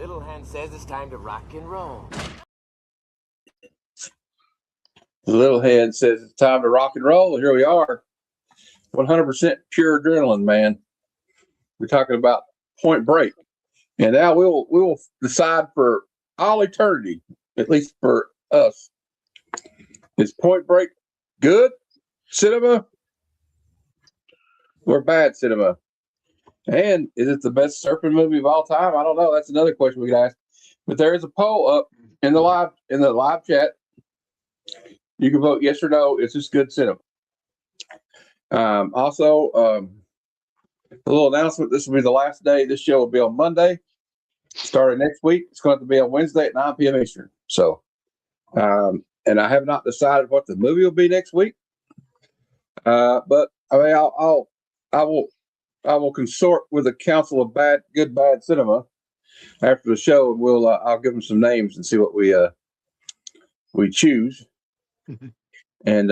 little hand says it's time to rock and roll. The little head says it's time to rock and roll. Here we are. 100% pure adrenaline, man. We're talking about Point Break. And now we'll decide for all eternity, at least for us. Is Point Break good cinema or bad cinema? And is it the best surfing movie of all time? I don't know. That's another question we could ask. But there is a poll up in the live chat. You can vote yes or no. It's just good cinema. Also, a little announcement. This will be the last day. This show will be on Monday. Starting next week, it's going to be on Wednesday at 9 p.m. Eastern. So, and I have not decided what the movie will be next week. But I mean, I will consort with a council of good bad cinema after the show, and I'll give them some names and see what we choose. And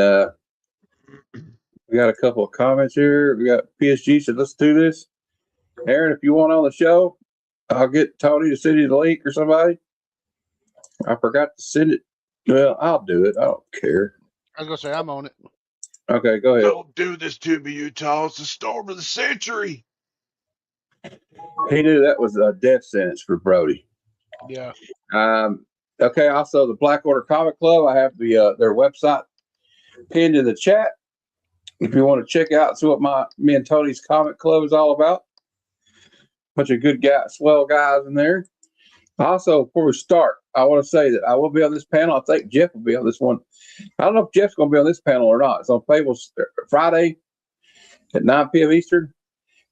we got a couple of comments here. We got PSG said, "Let's do this." Aaron, if you want on the show, I'll get Tony to send you the link or somebody. I forgot to send it. Well, I'll do it. I don't care. I was gonna say I'm on it. Okay, go ahead. Don't do this to me, Utah. It's the storm of the century. He knew that was a death sentence for Brody. Yeah. Okay. Also, the Black Order Comic Club. I have their website pinned in the chat. If you want to check out, see what me and Tony's comic club is all about. Bunch of good guys, swell guys in there. Also, before we start, I want to say that I will be on this panel. I think Jeff will be on this one. I don't know if Jeff's going to be on this panel or not. It's on Fables Friday at 9 p.m. Eastern,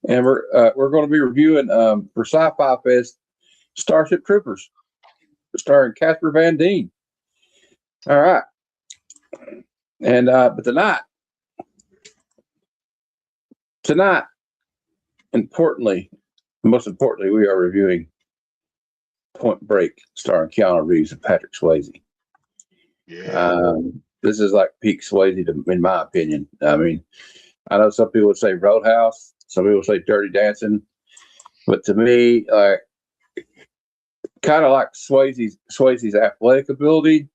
and we're going to be reviewing for Sci-Fi Fest Starship Troopers, starring Casper Van Dien. All right, and but tonight, most importantly, we are reviewing Point Break, starring Keanu Reeves and Patrick Swayze. Yeah. This is like peak Swayze, in my opinion. I mean, I know some people would say Roadhouse, some people would say Dirty Dancing, but to me, kind of like Swayze's athletic ability,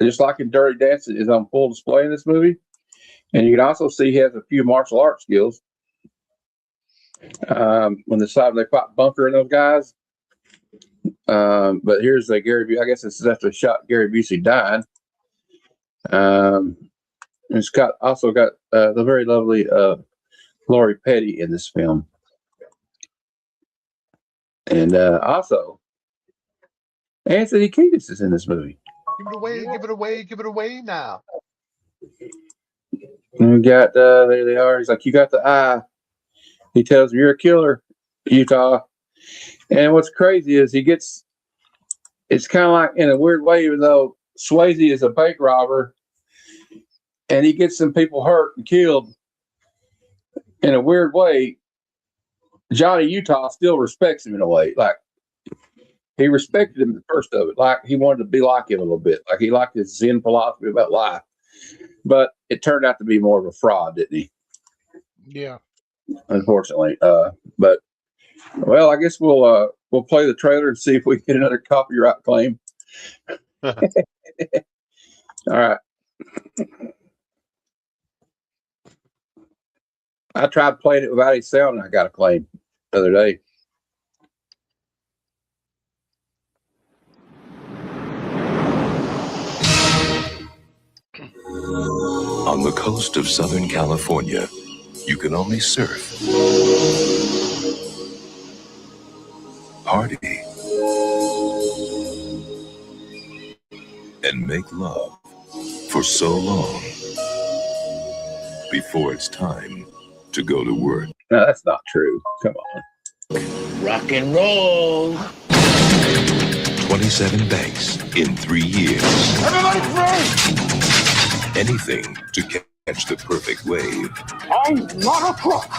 just like in Dirty Dancing, is on full display in this movie. And you can also see he has a few martial arts skills. When they fought Bunker and those guys. But here's Gary. I guess this is after the shot Gary Busey died. It's also got the very lovely Lori Petty in this film, and also Anthony Kiedis is in this movie. Give it away! Give it away! Give it away now! And we got there they are. He's like, "You got the eye." He tells him, "You're a killer, Utah." And what's crazy is it's kind of like, in a weird way, even though Swayze is a bank robber and he gets some people hurt and killed, in a weird way, Johnny Utah still respects him in a way. Like, he respected him at the first of it. Like, he wanted to be like him a little bit. Like, he liked his Zen philosophy about life. But it turned out to be more of a fraud, didn't he? Yeah. Unfortunately. But well, I guess we'll play the trailer and see if we get another copyright claim. All right. I tried playing it without any sound and I got a claim the other day. On the coast of Southern California, you can only surf, party, and make love for so long before it's time to go to work. No, that's not true. Come on. Rock and roll. 27 banks in 3 years. Everybody free! Anything to catch the perfect wave. I'm not a crook.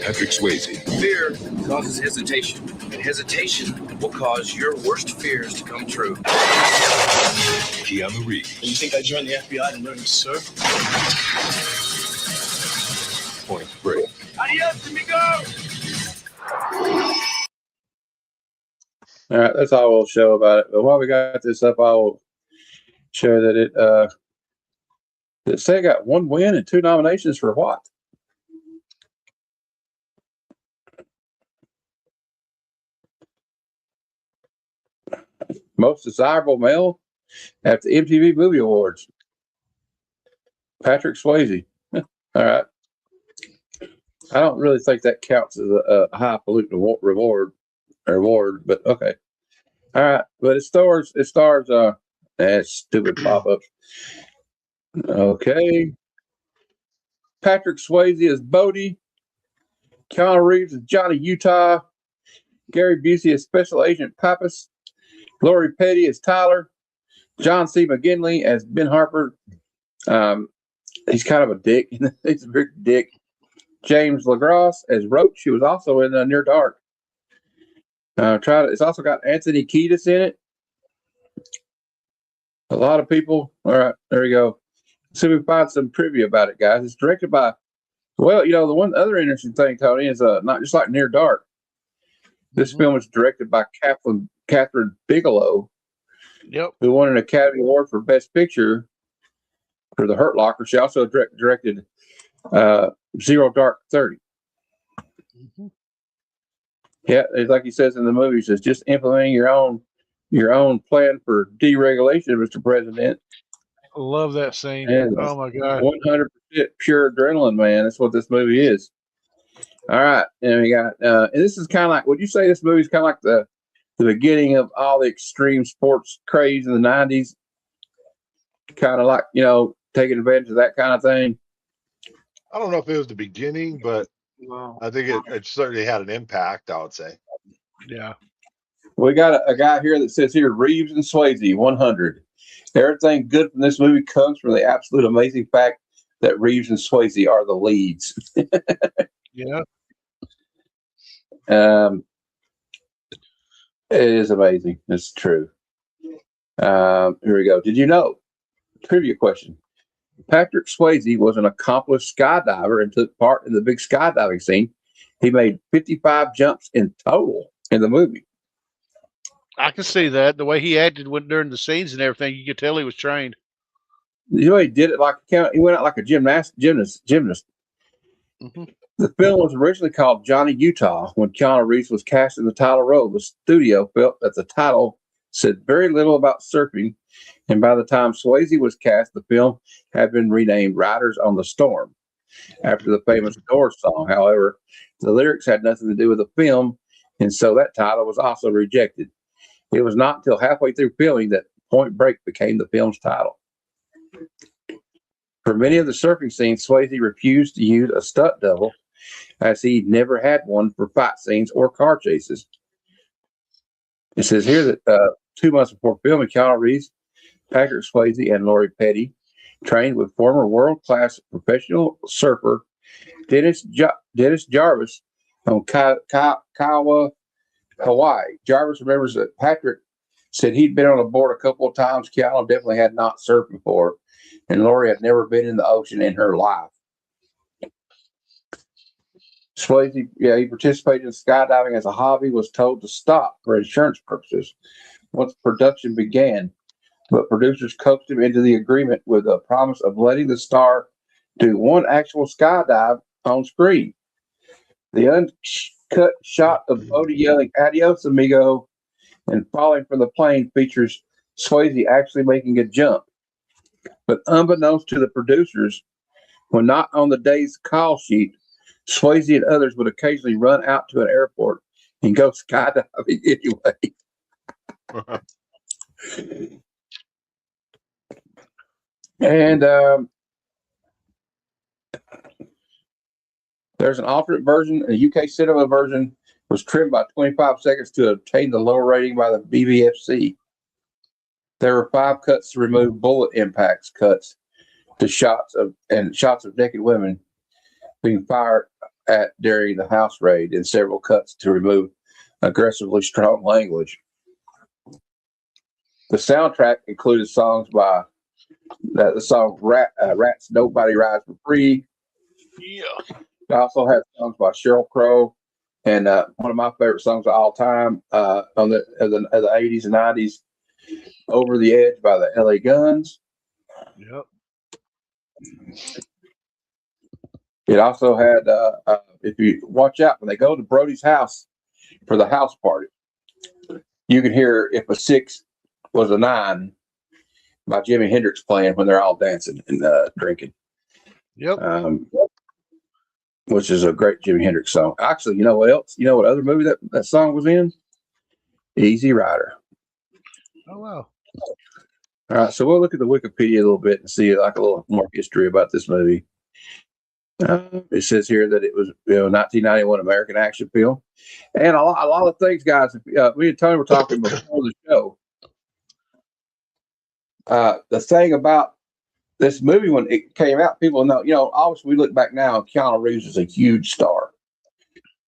Patrick Swayze. Fear causes hesitation, and hesitation will cause your worst fears to come true. Keanu Reeves. You think I joined the FBI to learn to surf? Point Break. Adios, amigo! All right, that's all we'll show about it. But while we got this up, I'll show that it say it got 1 win and 2 nominations for what? Most desirable male at the MTV Movie Awards. Patrick Swayze. All right. I don't really think that counts as a highfalutin reward, but okay. All right, but it stars stupid pop-ups. Okay. Patrick Swayze as Bodie. Keanu Reeves as Johnny Utah. Gary Busey as Special Agent Pappas. Lori Petty as Tyler. John C. McGinley as Ben Harper. He's kind of a dick. He's a big dick. James LaGrosse as Roach, who was also in Near Dark. It's also got Anthony Kiedis in it. A lot of people. All right, there we go. See if we find some trivia about it, guys. It's directed by, well, the one other interesting thing, Tony, is not just like Near Dark. This film was directed by Kathryn Bigelow, who won an Academy Award for Best Picture for The Hurt Locker. She also directed Zero Dark 30. Yeah, it's like he says in the movie, he says, just implementing your own plan for deregulation, Mr. President. I love that scene. And oh my God. 100% pure adrenaline, man. That's what this movie is. All right. And we got, and this is kind of like, would you say this movie is kind of like the beginning of all the extreme sports craze in the 90s? Kind of like, taking advantage of that kind of thing. I don't know if it was the beginning, but I think it certainly had an impact, I would say. Yeah. We got a guy here that says here, Reeves and Swayze, 100. Everything good from this movie comes from the absolute amazing fact that Reeves and Swayze are the leads. Yeah. It is amazing. It's true. Here we go. Did you know? Trivia question. Patrick Swayze was an accomplished skydiver and took part in the big skydiving scene. He made 55 jumps in total in the movie. I can see that. The way he acted during the scenes and everything, you could tell he was trained. He did it like he went out like a gymnast. Mm-hmm. The film was originally called Johnny Utah. When Keanu Reeves was cast in the title role, the studio felt that the title said very little about surfing, and by the time Swayze was cast, the film had been renamed Riders on the Storm, after the famous Doors song. However, the lyrics had nothing to do with the film, and so that title was also rejected. It was not until halfway through filming that Point Break became the film's title. For many of the surfing scenes, Swayze refused to use a stunt double, as he never had one for fight scenes or car chases. It says here that 2 months before filming, Keanu Reeves, Patrick Swayze, and Lori Petty trained with former world-class professional surfer Dennis Jarvis on Kiowa, Hawaii. Jarvis remembers that Patrick said he'd been on a board a couple of times. Keanu definitely had not surfed before, and Lori had never been in the ocean in her life. Swayze, he participated in skydiving as a hobby, was told to stop for insurance purposes once production began, but producers coaxed him into the agreement with a promise of letting the star do one actual skydive on screen. The uncut shot of Bodie yelling, "Adios, amigo," and falling from the plane features Swayze actually making a jump. But unbeknownst to the producers, when not on the day's call sheet, Swayze and others would occasionally run out to an airport and go skydiving anyway. And there's an alternate version. A UK cinema version was trimmed by 25 seconds to obtain the low rating by the BBFC. There were 5 cuts to remove bullet impacts cuts to shots of naked women being fired at during the house raid, and several cuts to remove aggressively strong language. The soundtrack included songs by the song Rats Nobody Rides for Free. Yeah. It also had songs by Sheryl Crow, And one of my favorite songs of all time on the 80s and 90s, "Over the Edge" by the LA Guns. Yep. It also had, if you watch out, when they go to Brody's house for the house party, you can hear "If a Six Was a Nine" by Jimi Hendrix playing when they're all dancing and drinking. Yep. Which is a great Jimi Hendrix song. Actually, you know what else? You know what other movie that song was in? Easy Rider. Oh, wow. All right, so we'll look at the Wikipedia a little bit and see like a little more history about this movie. It says here that it was 1991 American action film, and a lot of things, guys. Me and Tony were talking before the show. The thing about this movie when it came out, people know, obviously we look back now, Keanu Reeves is a huge star,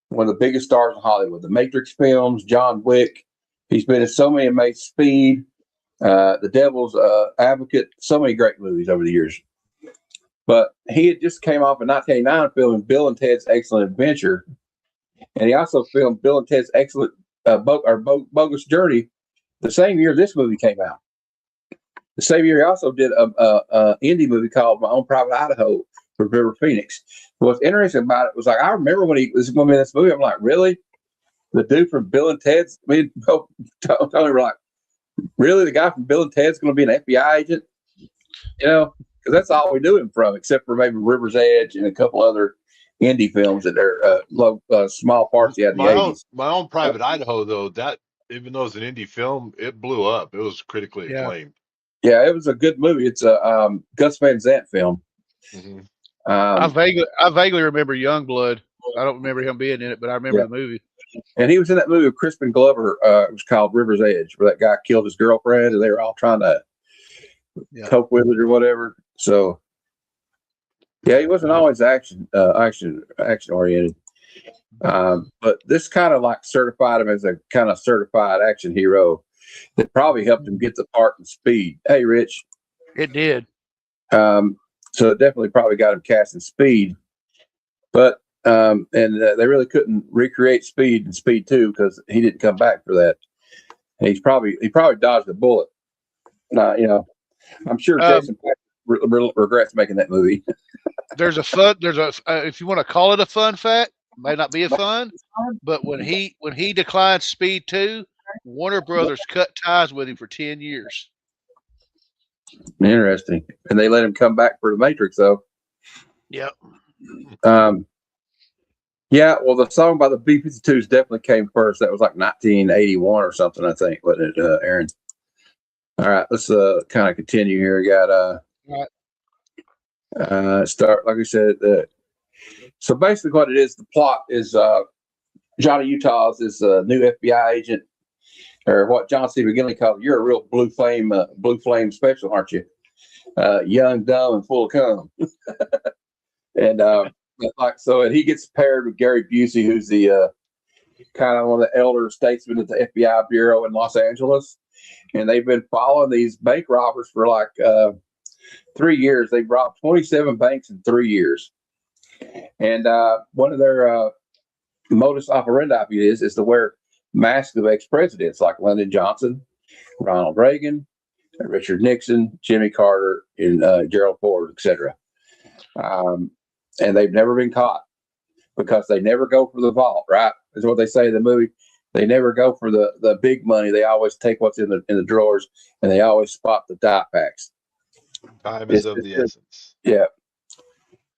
one of the biggest stars in Hollywood. The Matrix films, John Wick. He's been in so many amazing Speed, The Devil's Advocate, so many great movies over the years. But he had just came off in 1989 filming Bill and Ted's Excellent Adventure. And he also filmed Bill and Ted's Excellent Bogus Journey the same year this movie came out. The same year he also did a indie movie called My Own Private Idaho for River Phoenix. What's interesting about it was like, I remember when he was going to be in this movie, I'm like, really? The dude from Bill and Ted's, Tony were like, really? The guy from Bill and Ted's going to be an FBI agent? Because that's all we knew him from, except for maybe River's Edge and a couple other indie films that are small parts he had in the 80s. My Own Private Idaho, though, that even though it's an indie film, it blew up. It was critically acclaimed. Yeah, it was a good movie. It's a Gus Van Sant film. Mm-hmm. I vaguely remember Youngblood. I don't remember him being in it, but I remember the movie. And he was in that movie with Crispin Glover. It was called River's Edge, where that guy killed his girlfriend, and they were all trying to cope with it or whatever. So, yeah, he wasn't always action oriented. But this kind of like certified him as a kind of certified action hero that probably helped him get the part in Speed. Hey, Rich. It did. So it definitely probably got him cast in Speed. But they really couldn't recreate Speed in Speed 2 because he didn't come back for that. And he probably dodged a bullet. I'm sure Jason regrets making that movie. There's if you want to call it a fun fact, may not be a fun, but when he declined Speed 2, Warner Brothers cut ties with him for 10 years. Interesting. And they let him come back for The Matrix, though. Yep. Yeah, well, the song by the B-52s definitely came first. That was like 1981 or something, I think, wasn't it, Aaron? All right, let's kind of continue here. We got start, like I said. So basically what it is, the plot is Johnny Utah is this new FBI agent, or what John C. McGinley called, you're a real blue flame special, aren't you? Young, dumb, and full of cum. And and he gets paired with Gary Busey, who's the kind of one of the elder statesmen at the FBI bureau in Los Angeles. And they've been following these bank robbers for like 3 years. They've robbed 27 banks in 3 years. And one of their modus operandi is to wear masks of ex-presidents like Lyndon Johnson, Ronald Reagan, Richard Nixon, Jimmy Carter, and Gerald Ford, etc. And they've never been caught because they never go for the vault, right? Is what they say in the movie. They never go for the big money. They always take what's in the drawers, and they always spot the dot packs. Time is of the essence. Yeah.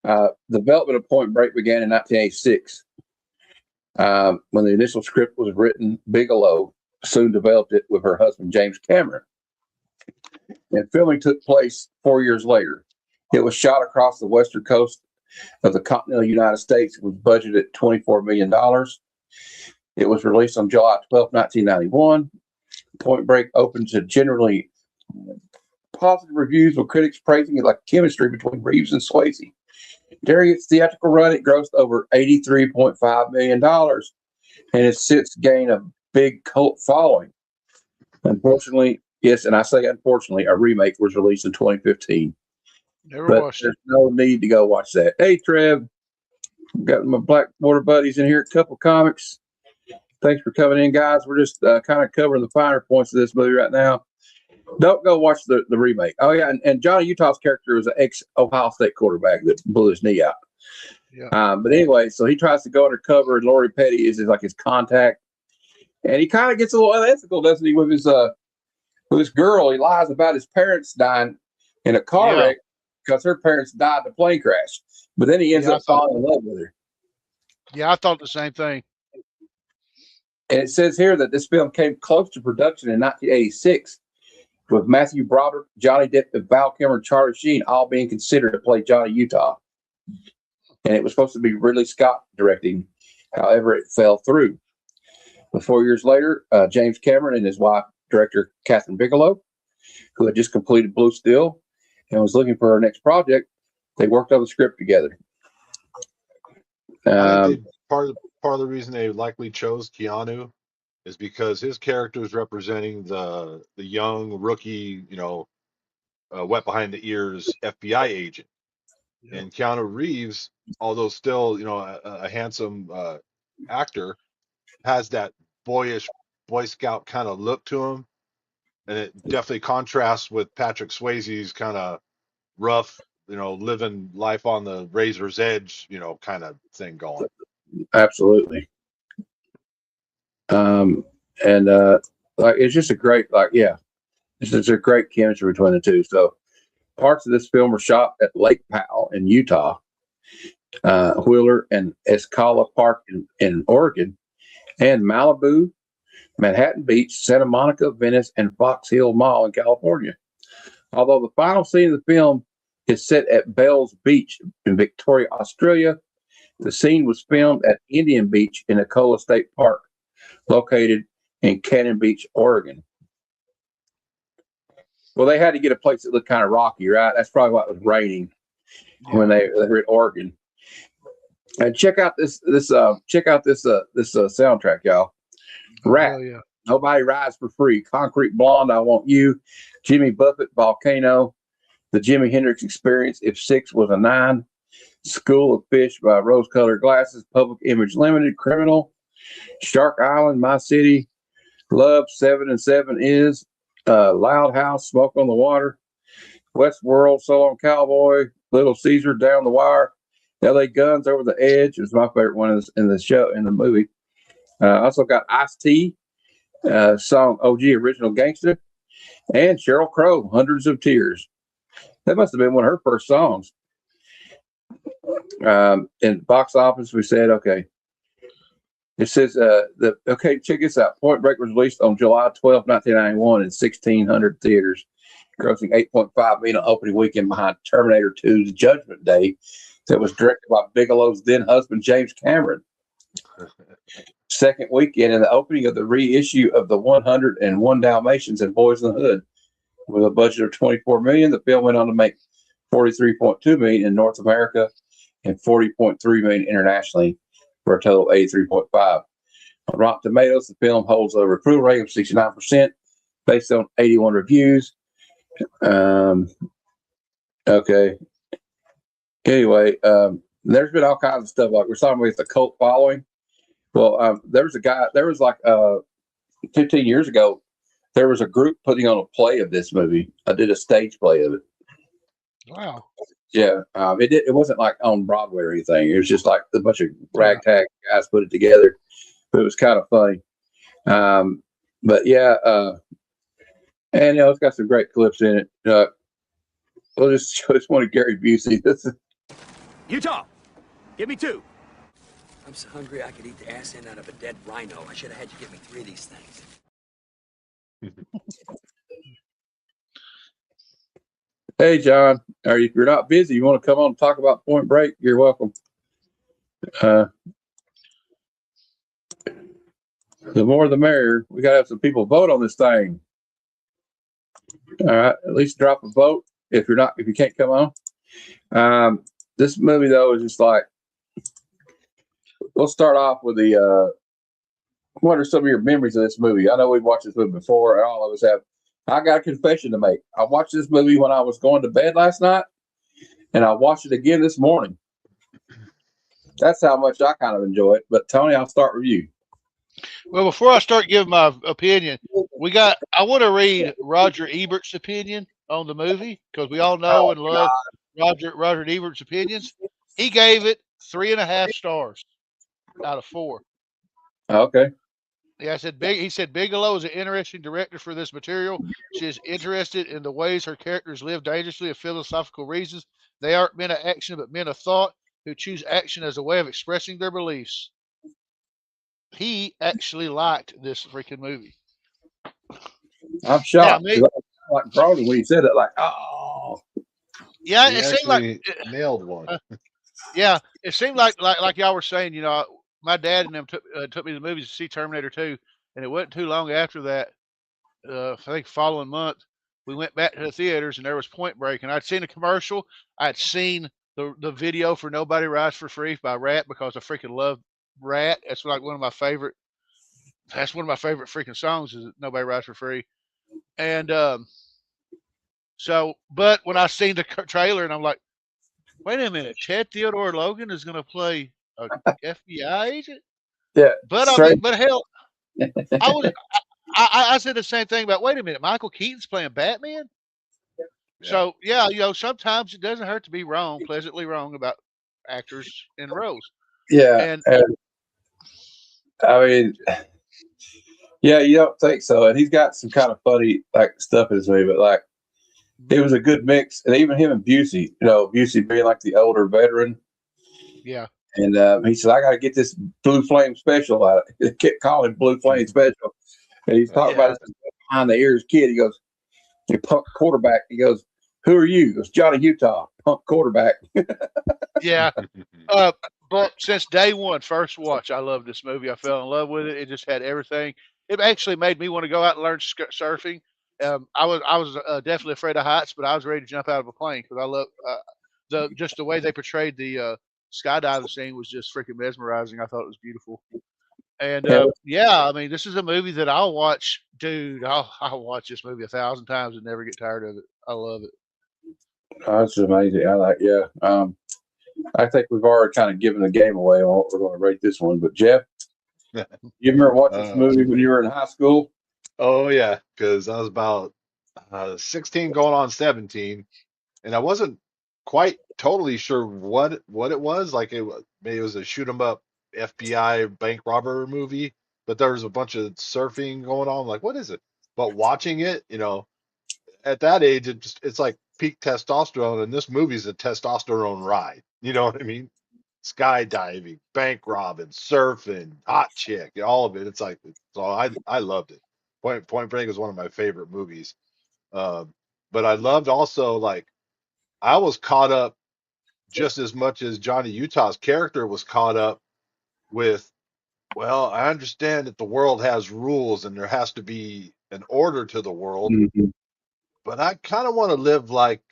The development of Point Break began in 1986. When the initial script was written, Bigelow soon developed it with her husband, James Cameron. And filming took place 4 years later. It was shot across the western coast of the continental United States. It was budgeted at $24 million. It was released on July 12, 1991. Point Break opened to generally positive reviews, with critics praising it like chemistry between Reeves and Swayze. During its theatrical run, it grossed over $83.5 million and has since gained a big cult following. Unfortunately, yes, and I say unfortunately, a remake was released in 2015. Never watched it. There's no need to go watch that. Hey, Trev. Got my Blackwater buddies in here. A couple comics. Thanks for coming in, guys. We're just kind of covering the finer points of this movie right now. Don't go watch the remake. Oh, yeah. And Johnny Utah's character was an ex-Ohio State quarterback that blew his knee out. Yeah. But anyway, so he tries to go undercover, and Lori Petty is like his contact. And he kind of gets a little unethical, doesn't he, with his girl. He lies about his parents dying in a car wreck because her parents died in a plane crash. But then he ends up falling in love with her. Yeah, I thought the same thing. And it says here that this film came close to production in 1986 with Matthew Broderick, Johnny Depp, and Val Kilmer, Charlie Sheen all being considered to play Johnny Utah. And it was supposed to be Ridley Scott directing. However, it fell through. But 4 years later, James Cameron and his wife, director Kathryn Bigelow, who had just completed Blue Steel and was looking for her next project, they worked on the script together. I think part of the reason they likely chose Keanu is because his character is representing the young rookie, wet behind the ears FBI agent. Yeah. And Keanu Reeves, although still a handsome actor, has that boyish Boy Scout kind of look to him, and it definitely contrasts with Patrick Swayze's kind of rough, living life on the razor's edge, kind of thing going. Absolutely. It's just a great, it's just a great chemistry between the two. So parts of this film were shot at Lake Powell in Utah, Wheeler and Escala Park in Oregon, and Malibu, Manhattan Beach, Santa Monica, Venice, and Fox Hill Mall in California. Although the final scene of the film is set at Bells Beach in Victoria, Australia, the scene was filmed at Indian Beach in Ecola State Park, located in Cannon Beach, Oregon. Well, they had to get a place that looked kind of rocky, right? That's probably why it was raining when they were in Oregon. And check out this soundtrack, y'all. Rat, Nobody Rides for Free, Concrete Blonde, I Want You, Jimmy Buffett, Volcano, The Jimi Hendrix Experience, If 6 Was a 9, School of Fish by Rose Colored Glasses, Public Image Limited, Criminal, Shark Island, My City, Love, 7 and 7 Is, Loud House, Smoke on the Water, Westworld, So Long Cowboy, Little Caesar, Down the Wire, LA Guns, Over the Edge is my favorite one in the movie. Also got Ice-T, song OG Original Gangsta, and Sheryl Crow, Hundreds of Tears. That must have been one of her first songs. In box office, we said, okay. It says, check this out. Point Break was released on July 12, 1991 in 1,600 theaters, grossing $8.5 million on opening weekend behind Terminator 2's Judgment Day that was directed by Bigelow's then husband, James Cameron. Second weekend in the opening of the reissue of the 101 Dalmatians and Boys in the Hood. With a budget of $24 million, the film went on to make $43.2 million in North America and $40.3 million internationally, for a total of $83.5 million. On Rotten Tomatoes, the film holds a approval rating of 69% based on 81 reviews. Okay. Anyway, there's been all kinds of stuff, like we're talking about the cult following. Well, there was 15 years ago, there was a group putting on a play of this movie. I did a stage play of it. Wow. Yeah. It wasn't like on Broadway or anything. It was just like a bunch of ragtag guys put it together. But it was kind of funny. But yeah, and it's got some great clips in it. We'll just show this one of Gary Busey. This is Utah, give me 2. I'm so hungry I could eat the ass end out of a dead rhino. I should have had you give me 3 of these things. Hey, John. Or if you're not busy, you want to come on and talk about Point Break, you're welcome. The more the merrier. We got to have some people vote on this thing. All right. At least drop a vote if you can't come on. This movie, though, is just like, we'll start off with what are some of your memories of this movie? I know we've watched this movie before, and all of us have. I got a confession to make. I watched this movie when I was going to bed last night, and I watched it again this morning. That's how much I kind of enjoy it. But Tony, I'll start with you. Well, before I start giving my opinion, I want to read Roger Ebert's opinion on the movie because we all know and love Roger Ebert's opinions. He gave it 3.5 stars out of 4. Okay. Yeah, he said Bigelow is an interesting director for this material. She is interested in the ways her characters live dangerously of philosophical reasons. They aren't men of action, but men of thought who choose action as a way of expressing their beliefs. He actually liked this freaking movie. I'm shocked. Like Brody when he said it, like, oh. Yeah, He it seemed like nailed one. Yeah, it seemed like y'all were saying. You know, my dad and them took me to the movies to see Terminator 2, and it wasn't too long after that. I think following month we went back to the theaters, and there was Point Break, and I'd seen a commercial. I'd seen the video for Nobody Rides for Free by Rat because I freaking love Rat. That's like one of my favorite. That's one of my favorite freaking songs is Nobody Rides for Free, and but when I seen the trailer, and I'm like, wait a minute, Ted Theodore Logan is going to play a FBI agent? Yeah. But I mean, but hell, I said the same thing about, wait a minute, Michael Keaton's playing Batman? Yeah. So, yeah, you know, sometimes it doesn't hurt to be wrong, pleasantly wrong about actors in roles. Yeah. And I mean, yeah, you don't think so. And he's got some kind of funny like stuff in his movie, but like it was a good mix. And even him and Busey, you know, Busey being like the older veteran. Yeah. And he said, I got to get this Blue Flame special out. He kept calling it Blue Flame special. And he's talking about this behind the ears kid. He goes, he punk quarterback. He goes, who are you? He goes, Johnny Utah, punk quarterback. Yeah. But since day one, first watch, I loved this movie. I fell in love with it. It just had everything. It actually made me want to go out and learn surfing. I was definitely afraid of heights, but I was ready to jump out of a plane because I love the way they portrayed the skydiving scene was just freaking mesmerizing. I thought it was beautiful. And I mean, this is a movie that I'll watch, dude. I'll watch this movie 1,000 times and never get tired of it. I love it. Oh, that's amazing. I think we've already kind of given the game away on what we're going to rate this one. But Jeff, you remember watching this movie when you were in high school? Oh yeah, because I was about 16 going on 17, and I wasn't quite totally sure what it was. Like maybe it was a shoot 'em up FBI bank robber movie, but there was a bunch of surfing going on. Like, what is it? But watching it, you know, at that age, it's like peak testosterone, and this movie's a testosterone ride. You know what I mean? Skydiving, bank robbing, surfing, hot chick, all of it. It's like, so I loved it. Point Break is one of my favorite movies. But I loved also, like, I was caught up just as much as Johnny Utah's character was caught up with, well, I understand that the world has rules and there has to be an order to the world, but I kind of want to live like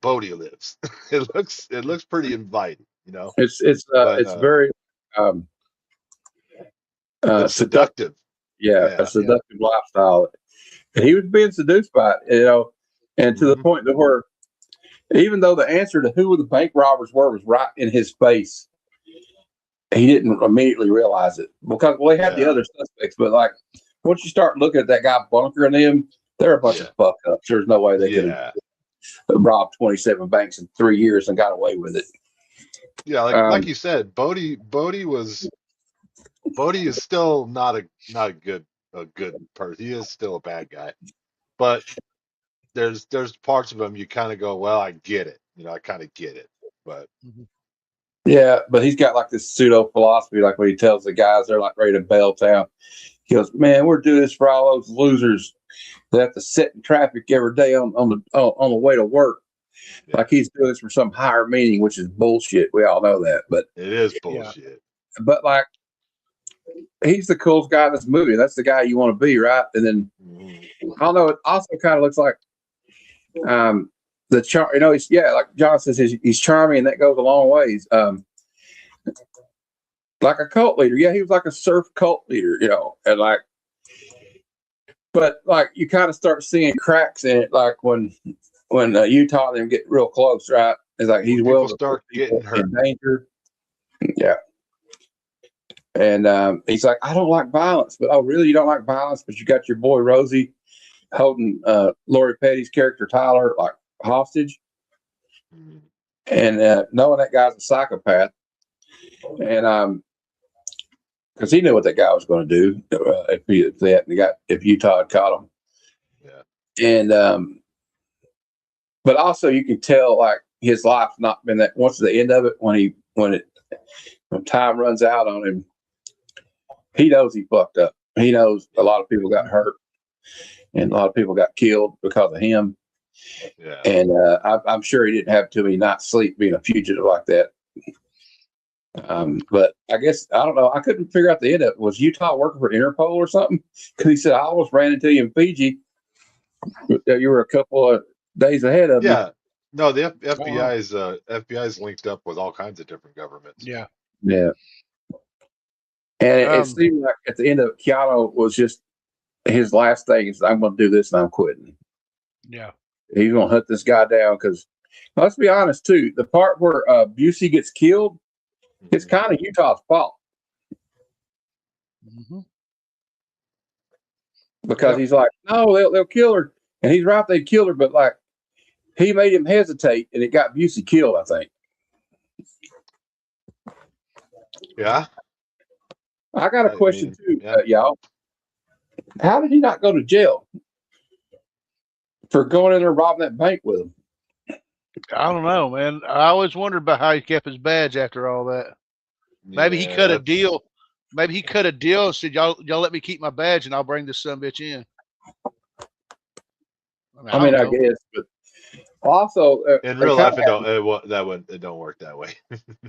Bodhi lives. It looks pretty inviting, you know. It's very seductive. A seductive lifestyle. And he was being seduced by it, you know, and to the point that where even though the answer to who the bank robbers were was right in his face, he didn't immediately realize it because he had the other suspects, but like once you start looking at that guy Bunker and them, they're a bunch of fuck ups. There's no way they could have robbed 27 banks in 3 years and got away with it. Yeah, like you said, Bodhi is still not a good person. He is still a bad guy, but there's parts of him you kind of go, well, I get it. You know, I kind of get it, but yeah, but he's got like this pseudo philosophy, like when he tells the guys they're like ready to bail town. He goes, "Man, we're doing this for all those losers that have to sit in traffic every day on the way to work." Yeah. Like he's doing this for some higher meaning, which is bullshit. We all know that, but it is bullshit. Yeah. But like, he's the coolest guy in this movie. That's the guy you want to be, right? And then I don't know. It also kind of looks like the charm. You know, like John says, he's charming, and that goes a long ways. Like a cult leader. Yeah, he was like a surf cult leader, you know, and like, but like you kind of start seeing cracks in it, like when Utah and them get real close, right? It's like he's willing to start getting hurt. In danger. Yeah. And he's like, I don't like violence. But, oh, really? You don't like violence? But you got your boy Rosie holding Lori Petty's character Tyler like hostage. And knowing that guy's a psychopath. And because he knew what that guy was going to do if Utah had caught him. Yeah. And but also you can tell like his life's not been that. Once the end of it, when time runs out on him, he knows he fucked up. He knows a lot of people got hurt and a lot of people got killed because of him. Yeah. And I'm sure he didn't have too many nights sleep being a fugitive like that. But I guess, I don't know. I couldn't figure out the end of it. Was Utah working for Interpol or something? Because he said, I almost ran into you in Fiji. You were a couple of days ahead of me. Yeah. No, the FBI's linked up with all kinds of different governments. Yeah. Yeah. And it seemed like at the end of it, Keanu was just his last thing is, I'm going to do this and I'm quitting. Yeah. He's going to hunt this guy down because, let's be honest, too, the part where Busey gets killed, it's kind of Utah's fault. Mm-hmm. Because he's like, no, they'll kill her. And he's right, they killed her, but like, he made him hesitate and it got Busey killed, I think. Yeah. I got a question too, y'all. How did he not go to jail for going in there and robbing that bank with him? I don't know, man. I always wondered about how he kept his badge after all that. Maybe he cut a deal. Maybe he cut a deal and said, "Y'all let me keep my badge, and I'll bring this son-of-a-bitch in." I guess, but also in real life, it don't work that way.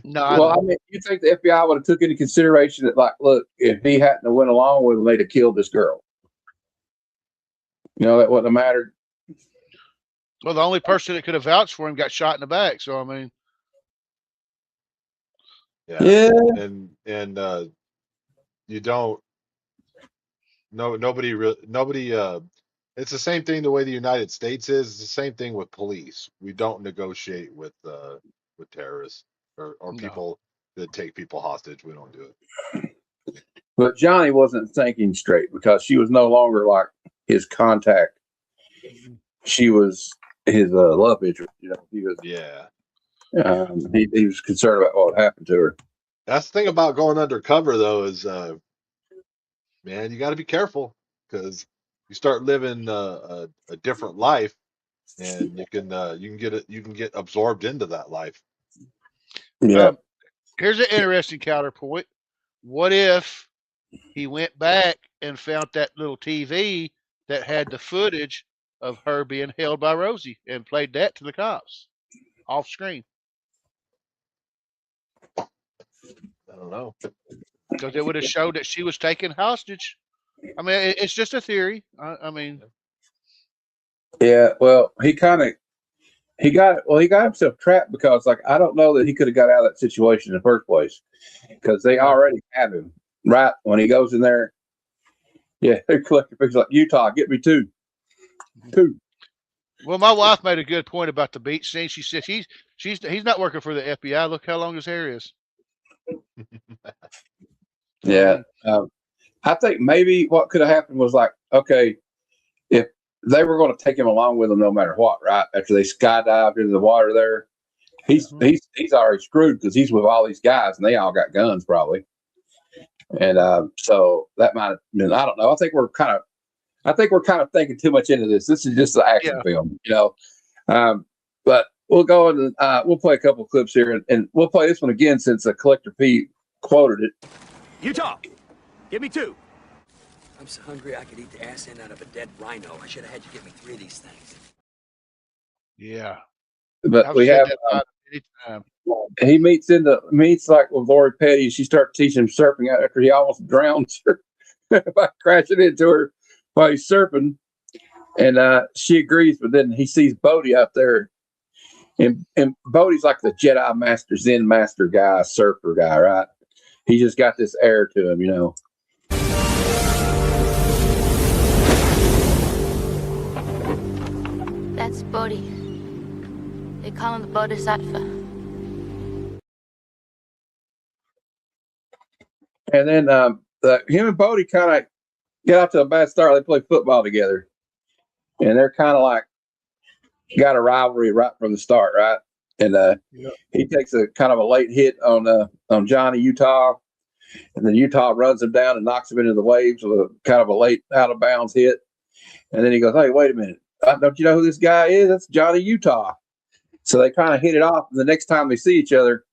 No, well, I mean, you think the FBI would have took into consideration that, like, look, if he hadn't have went along with him, they'd have killed this girl. You know, that wouldn't have mattered. Well, the only person that could have vouched for him got shot in the back. So I mean, yeah. And you don't. Nobody. It's the same thing the way the United States is. It's the same thing with police. We don't negotiate with terrorists or people that take people hostage. We don't do it. But Johnny wasn't thinking straight because she was no longer like his contact. She was his love interest. You know, he was. Yeah. He was concerned about what happened to her. That's the thing about going undercover, though, is man, you got to be careful because you start living a different life, and you can get absorbed into that life. Yeah. Here's an interesting counterpoint. What if he went back and found that little TV that had the footage of her being held by Rosie and played that to the cops off screen? I don't know. Because it would have showed that she was taken hostage. I mean, it's just a theory. I mean, yeah. Well, he got himself trapped because, like, I don't know that he could have got out of that situation in the first place because they already have him right when he goes in there. Yeah, they're collecting pictures like, Utah, get me two. Well, my wife made a good point about the beach scene. She said he's not working for the FBI. Look how long his hair is. Yeah. I think maybe what could have happened was like, okay, if they were going to take him along with them no matter what, right? After they skydived into the water there, he's already screwed because he's with all these guys and they all got guns probably. And so that might have been, I don't know. I think we're kind of thinking too much into this. This is just an action film, you know. But we'll go and we'll play a couple of clips here and we'll play this one again since Collector P quoted it. Utah, give me two. I'm so hungry I could eat the ass end out of a dead rhino. I should have had you give me 3 of these things. Yeah. But we have he meets like with Lori Petty. She starts teaching him surfing after he almost drowns her by crashing into her while he's surfing. And she agrees, but then he sees Bodie out there. And Bodie's like the Jedi Master, Zen Master guy, surfer guy, right? He just got this air to him, you know. That's Bodhi. They call him the Bodhisattva. And then him and Bodie kind of get out to a bad start. They play football together, and they're kind of like got a rivalry right from the start, right? And he takes a kind of a late hit on Johnny Utah, and then Utah runs him down and knocks him into the waves with a kind of a late out of bounds hit. And then he goes, "Hey, wait a minute! Don't you know who this guy is? That's Johnny Utah." So they kind of hit it off. And the next time they see each other,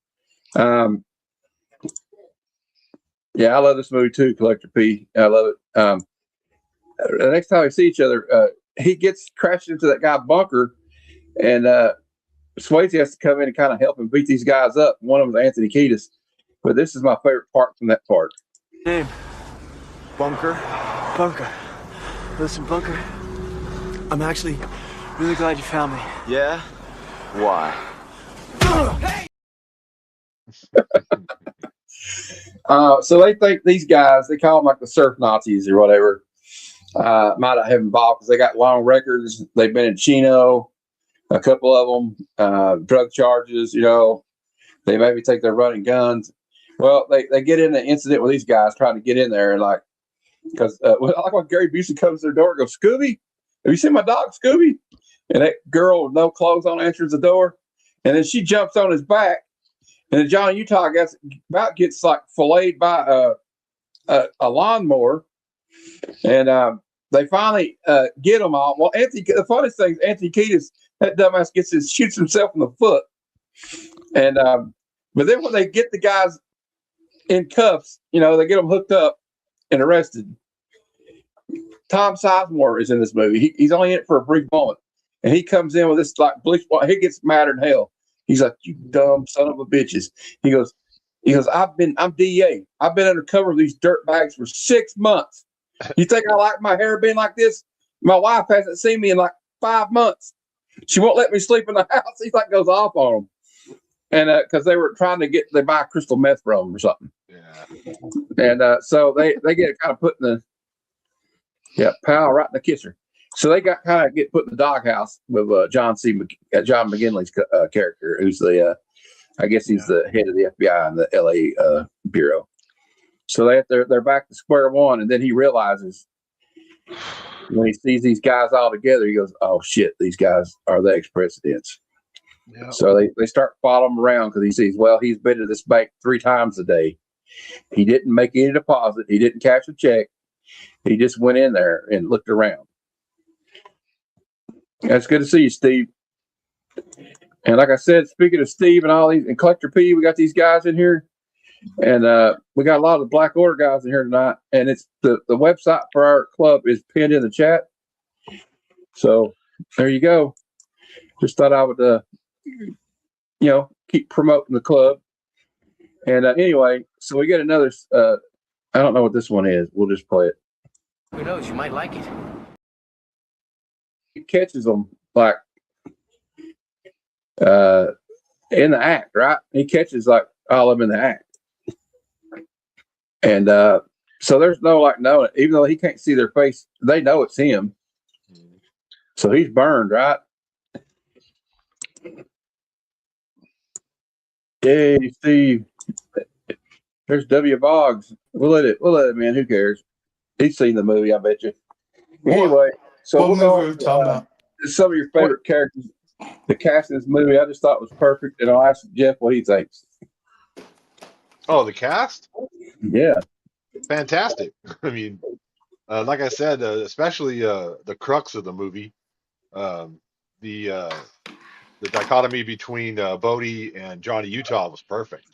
yeah, I love this movie too, Collector P. I love it. The next time we see each other, he gets crashed into that guy bunker, and Swayze has to come in and kind of help him beat these guys up. One of them is Anthony Kiedis, but this is my favorite part from that part. Name? Bunker. Bunker. Listen, Bunker. I'm actually really glad you found me. Yeah? Why? So they think these guys, they call them like the surf Nazis or whatever, might not have involved because they got long records. They've been in Chino, a couple of them, drug charges, you know. They maybe take their running guns. Well, they get in an incident with these guys trying to get in there, and like, because I like when Gary Busey comes to their door and goes, "Scooby, have you seen my dog, Scooby?" And that girl with no clothes on answers the door, and then she jumps on his back, and then Johnny Utah gets like filleted by a lawnmower, and they finally get him all. Well, the funniest thing is Anthony Kiedis, that dumbass shoots himself in the foot, and but then when they get the guys in cuffs, you know, they get them hooked up and arrested. Tom Sizemore is in this movie. He's only in it for a brief moment. And he comes in with this like bleach. He gets madder than hell. He's like, "You dumb son of a bitches." He goes, I'm DA. I've been undercover with these dirt bags for 6 months. You think I like my hair being like this? My wife hasn't seen me in like 5 months. She won't let me sleep in the house. He like goes off on them. And because they were trying to they buy crystal meth from him or something. Yeah. And so they get kind of put in the pal right in the kisser. So they got kind of get put in the doghouse with John McGinley's character, who's I guess he's the head of the FBI in the LA bureau. So they're back to square one, and then he realizes when he sees these guys all together, he goes, "Oh shit, these guys are the ex-presidents." Yep. So they start following him around because he sees, well, he's been to this bank 3 times a day. He didn't make any deposit. He didn't cash a check. He just went in there and looked around. It's good to see you, Steve. And like I said, speaking of Steve and all these, and Collector P, we got these guys in here. And we got a lot of the Black Order guys in here tonight. And it's the website for our club is pinned in the chat. So there you go. Just thought I would, keep promoting the club. And anyway, so we get another, I don't know what this one is. We'll just play it. Who knows? You might like it. He catches them like in the act, right? He catches like all of them in the act. And so there's no like knowing, even though he can't see their face, they know it's him. So he's burned, right? Yay, Steve. There's W. Boggs. We'll let it, man. Who cares? He's seen the movie, I bet you. Anyway, so we'll go talking about some of your favorite characters. The cast in this movie, I just thought was perfect, and I'll ask Jeff what he thinks. Oh, the cast? Yeah, fantastic. I mean, like I said, especially the crux of the movie, the dichotomy between Bodie and Johnny Utah was perfect.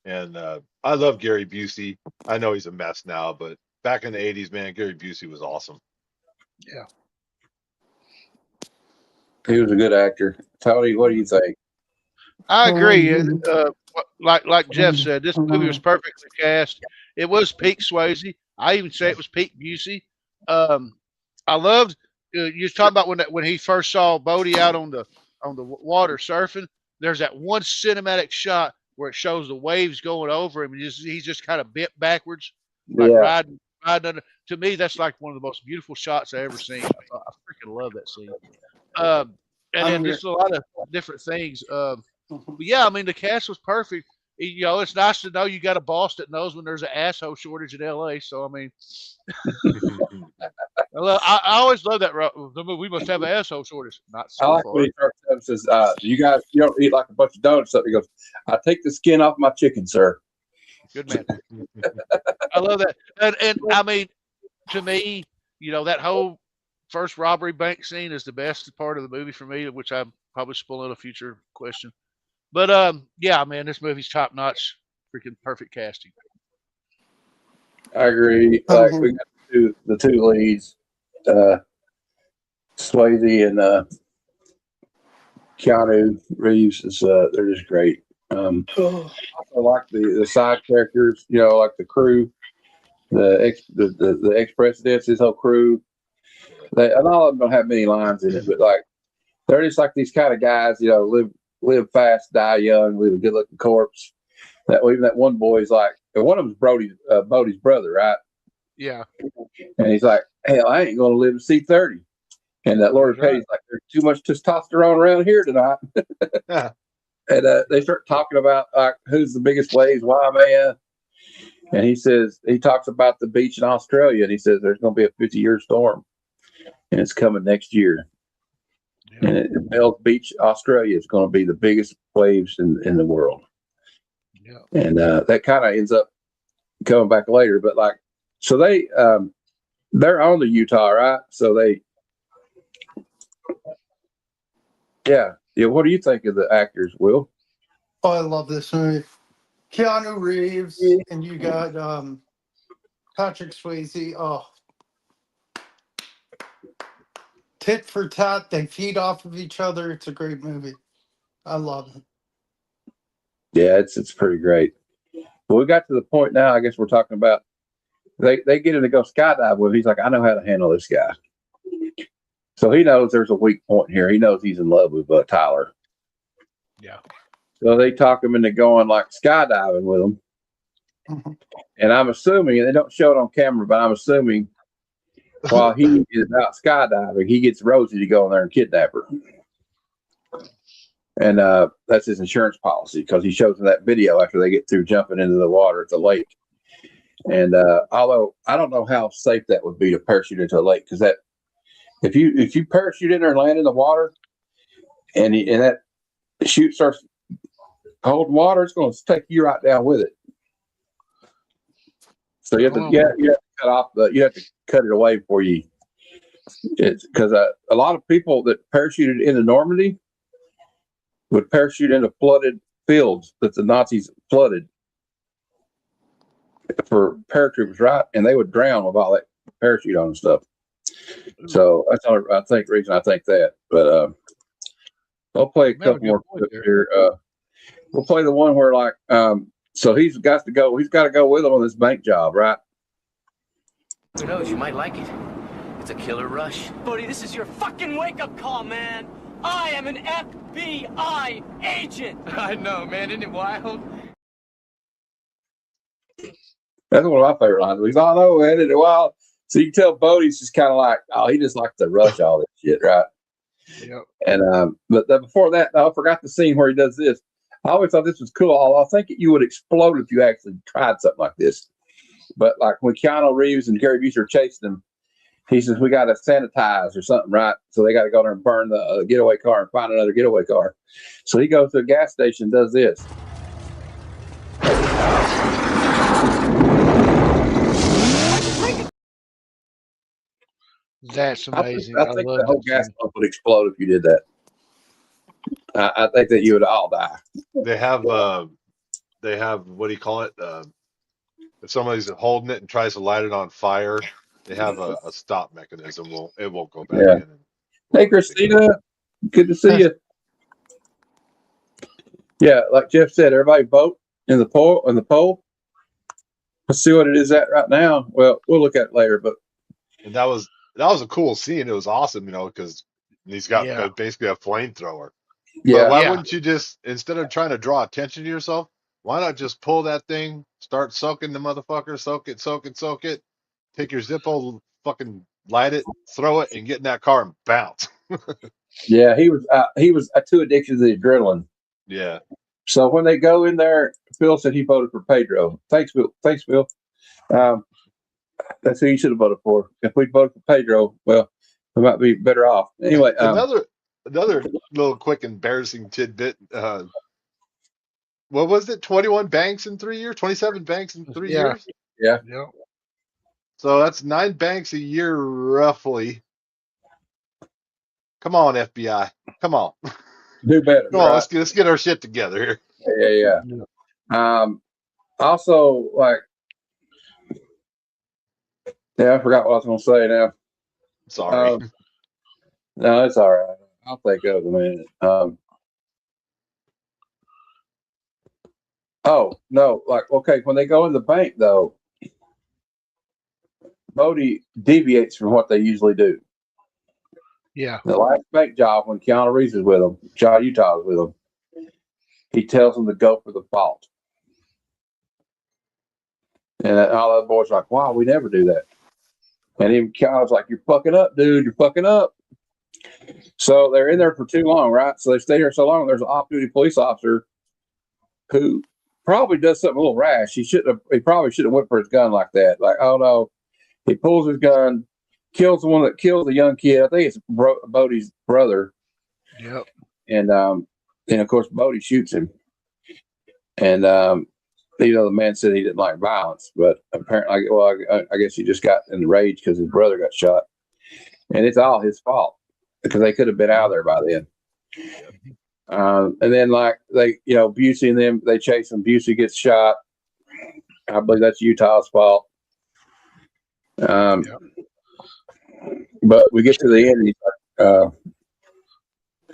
And I love Gary Busey. I know he's a mess now, but back in the 80s, man, Gary Busey was awesome. Yeah. He was a good actor. Tony, what do you think? I agree. Like Jeff said, this movie was perfectly cast. It was peak Swayze. I even say it was peak Busey. I loved you was talking about when he first saw Bodie out on the water surfing. There's that one cinematic shot where it shows the waves going over him, and he's just kind of bent backwards, like riding under. To me, that's like one of the most beautiful shots I ever seen. I freaking love that scene. And then just a lot of different things. But yeah, I mean, the cast was perfect. it's nice to know you got a boss that knows when there's an asshole shortage in LA. So I mean, I always love that. We must have an asshole shortage. Not I so like far. when he starts and says, you guys, you don't eat like a bunch of donuts. He goes, I take the skin off my chicken, sir. Good man. I love that. And I mean, to me, that whole first robbery bank scene is the best part of the movie for me, which I'm probably spoiling a future question. But yeah, man, this movie's top notch, freaking perfect casting. I agree. Like we got the two leads, Swayze and Keanu Reeves is they're just great. I like the side characters, like the crew, the ex presidents, his whole crew. And all of them don't have many lines in it, but like they're just like these kind of guys, live fast, die young, leave a good looking corpse. Even that one boy is like, one of them's Bodie's brother, right? Yeah. And he's like, hell, I ain't going to live to see 30. And that Lori Petty's like, there's too much testosterone around here tonight. And they start talking about like who's the biggest waves, why man. And he talks about the beach in Australia, and he says there's going to be a 50-year storm, and it's coming next year. Yeah. And Bells Beach, Australia, is going to be the biggest waves in the world. Yeah. And that kind of ends up coming back later, but like, so they're on the Utah, right? So yeah. What do you think of the actors, Will? Oh, I love this movie. Keanu Reeves, and you got Patrick Swayze. Oh, tit for tat. They feed off of each other. It's a great movie. I love it. Yeah, it's pretty great. But we got to the point now, I guess we're talking about they get him to go skydive with him. He's like, I know how to handle this guy. So he knows there's a weak point here. He knows he's in love with Tyler. Yeah. So they talk him into going like skydiving with him. Mm-hmm. And I'm assuming, and they don't show it on camera, but I'm assuming while he is out skydiving, he gets Rosie to go in there and kidnap her. And that's his insurance policy, because he shows in that video after they get through jumping into the water at the lake. And although I don't know how safe that would be to parachute into a lake, because that if you parachute in there and land in the water, and that chute starts holding water, it's going to take you right down with it. So you have to cut off you have to cut it away before you. It's because a lot of people that parachuted into Normandy would parachute into flooded fields that the Nazis flooded for paratroopers, right? And they would drown with all that parachute on and stuff. So that's the only reason I think that. But I'll play a couple more clips here. We'll play the one where like so he's got to go with him on this bank job, right? Who knows, you might like it. It's a killer rush. Buddy, this is your fucking wake-up call, man. I am an FBI agent. I know, man. Isn't it wild? That's one of my favorite lines. He's all know, man. Isn't it wild? So you can tell Bodie's just kind of like, he just likes to rush all this shit, right? Yep. And but before that, I forgot the scene where he does this. I always thought this was cool. I think you would explode if you actually tried something like this. But like when Keanu Reeves and Gary Busey are chasing him, he says, we got to sanitize or something, right? So they got to go there and burn the getaway car and find another getaway car. So he goes to a gas station and does this. That's amazing. I think the whole gas pump would explode if you did that. I think that you would all die. They have what do you call it? If somebody's holding it and tries to light it on fire, they have a stop mechanism. It won't go back in. Hey, Christina, good to see you. Yeah, like Jeff said, everybody vote in the poll. Let's see what it is at right now. Well, we'll look at it later. But and that was a cool scene. It was awesome, because he's got basically a flamethrower. Yeah. But why wouldn't you just, instead of trying to draw attention to yourself, why not just pull that thing, start soaking the motherfucker, soak it, take your Zippo, fucking light it, throw it, and get in that car and bounce. Yeah, he was too addicted to the adrenaline. Yeah. So when they go in there Phil said he voted for Pedro. Thanks, Phil. Thanks, Phil. That's who you should have voted for. If we voted for Pedro, well, we might be better off. Anyway, another little quick embarrassing tidbit. What was it? 21 banks in 3 years? 27 banks in 3 years? Yeah. So that's 9 banks a year, roughly. Come on, FBI. Come on. Do better. Come on, let's get our shit together here. Yeah. Also, like, I forgot what I was going to say now. Sorry. No, it's all right. I'll think of it in a minute. Oh, no. Like, okay, when they go in the bank, though, Bodie deviates from what they usually do. Yeah. The last bank job, when Keanu Reeves is with him, John Utah is with him, he tells them to go for the vault. And all the boys are like, wow, we never do that. And even Keanu's like, you're fucking up, dude. You're fucking up. So they're in there for too long, right? So they stay here so long. There's an off-duty police officer who probably does something a little rash. He probably shouldn't have went for his gun like that. Like, oh no. He pulls his gun, kills the one that kills the young kid. I think it's Bodie's brother. Yep. And of course Bodie shoots him. And the man said he didn't like violence, but apparently, well, I guess he just got in rage because his brother got shot, and it's all his fault because they could have been out of there by then. And then, like, they, Busey and them, they chase him. Busey gets shot. I believe that's Utah's fault. But we get to the end. He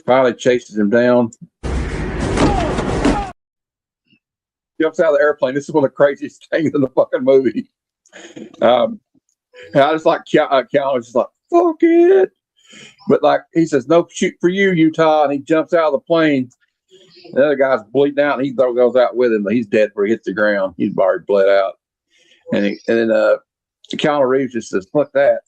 finally chases him down. Jumps out of the airplane. This is one of the craziest things in the fucking movie. And I just like Keanu just like, fuck it. But like he says, no shoot for you, Utah, and he jumps out of the plane. The other guy's bleeding out, and he goes out with him, but he's dead before he hits the ground. He's already bled out. And then Keanu Reeves just says, fuck that.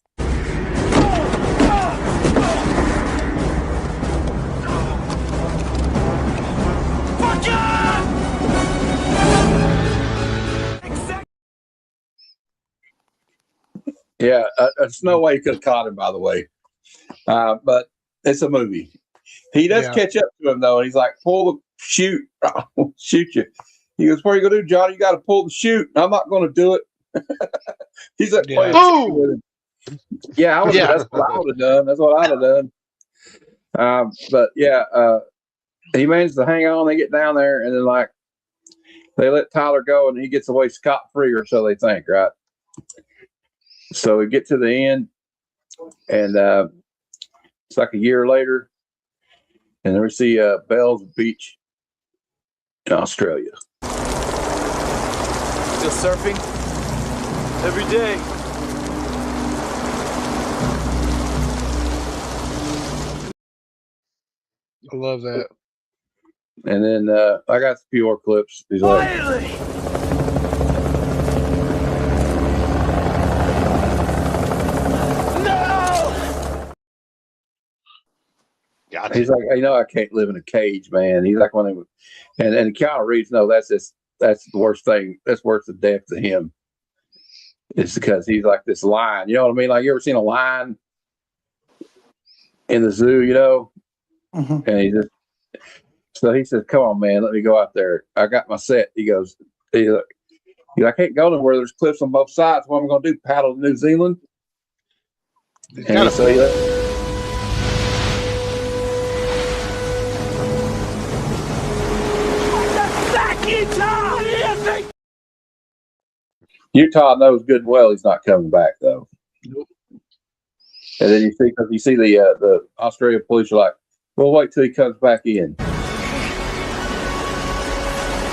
Yeah, there's no way he could have caught him, by the way. But it's a movie. He does catch up to him, though. And he's like, pull the shoot. I'll shoot you. He goes, what are you going to do, Johnny? You got to pull the shoot. I'm not going to do it. He's like, playing with him. Yeah, that's what I would have done. That's what I'd have done. But yeah, he managed to hang on. They get down there, and then like they let Tyler go, and he gets away scot-free, or so they think, right? So we get to the end, and it's like a year later, and then we see Bells Beach in Australia. Still surfing? Every day. I love that. And then I got a few more clips. He's like, he's like, I can't live in a cage, man. He's like, and Keanu Reeves, no, that's the worst thing. That's worse than death to him. It's because he's like this lion. You know what I mean? Like, you ever seen a lion in the zoo? Mm-hmm. And so he says, "Come on, man, let me go out there. I got my set." He goes, I can't go nowhere. There's cliffs on both sides. What am I going to do? Paddle to New Zealand? And so Utah knows good and well he's not coming back, though. Nope. And then you see the Australian police are like, "We'll wait till he comes back in."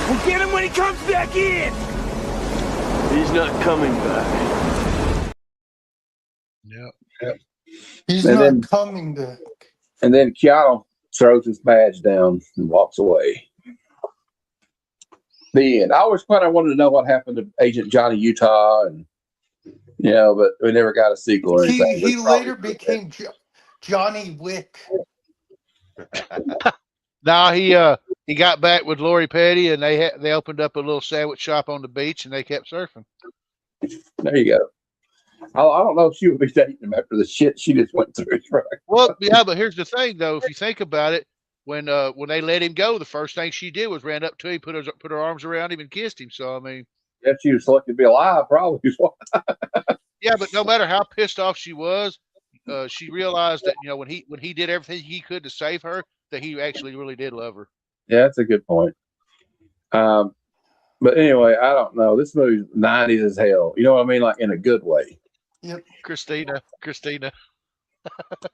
We'll get him when he comes back in. He's not coming back. Yep. He's not coming back. And then Keanu throws his badge down and walks away. The end. I always kind of wanted to know what happened to Agent Johnny Utah, and but we never got a sequel or anything. He later became Johnny Wick. Now he he got back with Lori Petty, and they opened up a little sandwich shop on the beach, and they kept surfing. There you go. I don't know if she would be dating him after the shit she just went through. Well, yeah, but here's the thing, though. If you think about it, when they let him go, the first thing she did was ran up to him, put her arms around him, and kissed him. So I mean, Yeah, she was lucky to be alive, probably. yeah, but no matter how pissed off she was, she realized that when he did everything he could to save her, that he actually really did love her. Yeah, that's a good point. But anyway, I don't know. This movie's 90s as hell. You know what I mean? Like in a good way. Yep. Christina.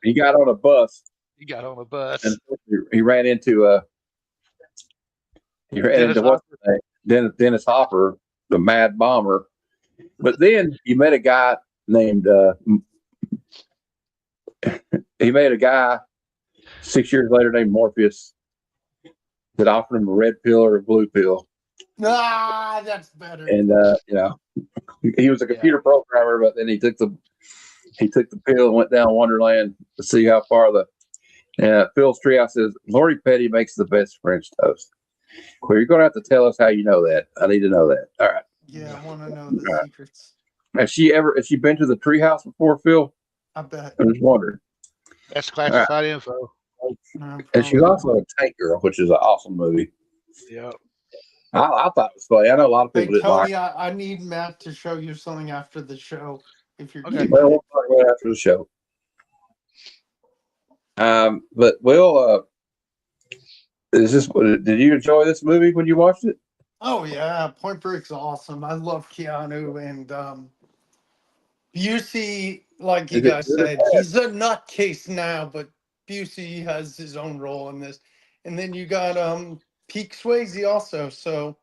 He got on a bus. He got on a bus. And he ran into what's his name? Dennis Hopper, the Mad Bomber. But then he met a guy named he met a guy 6 years later named Morpheus that offered him a red pill or a blue pill. Ah, that's better. And he was a computer programmer, but then he took the pill and went down Wonderland to see how far Phil's Treehouse says Lori Petty makes the best French toast. Well, you're gonna have to tell us how you know that. I need to know that. All right. Yeah, I want to know the secrets. Has she been to the Treehouse before, Phil? I bet. I was wondering. That's classified info. No, And she's also a Tank Girl, which is an awesome movie. Yeah. I thought it was funny. I know a lot of people didn't like Tony, I need Matt to show you something after the show. If you're Okay. Well, we'll talk about it after the show. But Will, did you enjoy this movie when you watched it? Oh yeah, Point Break's awesome. I love Keanu and Busey. Like you Is it guys good or said, bad? he's a nutcase now, but Busey has his own role in this. And then you got Peak Swayze also. So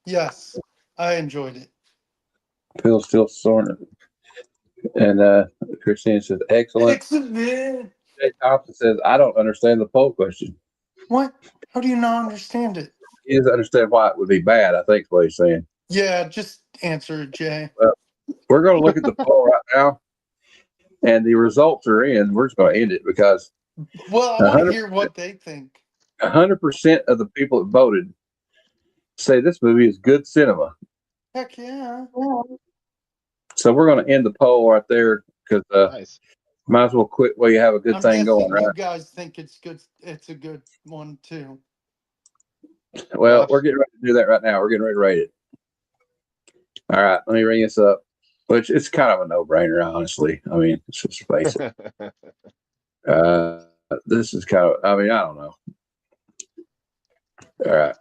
yes, I enjoyed it. Phil's still snoring. And Christine says, excellent. Excellent. Jay Thompson says, I don't understand the poll question. What? How do you not understand it? He doesn't understand why it would be bad, I think is what he's saying. Yeah, just answer it, Jay. We're going to look at the poll right now, and the results are in. We're just going to end it because Well, I want to hear what they think. 100% of the people that voted say this movie is good cinema. Heck yeah. So we're going to end the poll right there because Nice. might as well quit while you have a good I'm thing going, guessing right? you guys think it's good. It's a good one too. Well, we're getting ready to do that right now. We're getting ready to rate it. All right, let me ring this up. Which it's kind of a no-brainer, honestly. I mean, it's just face it. This is kind of. I mean, I don't know. All right.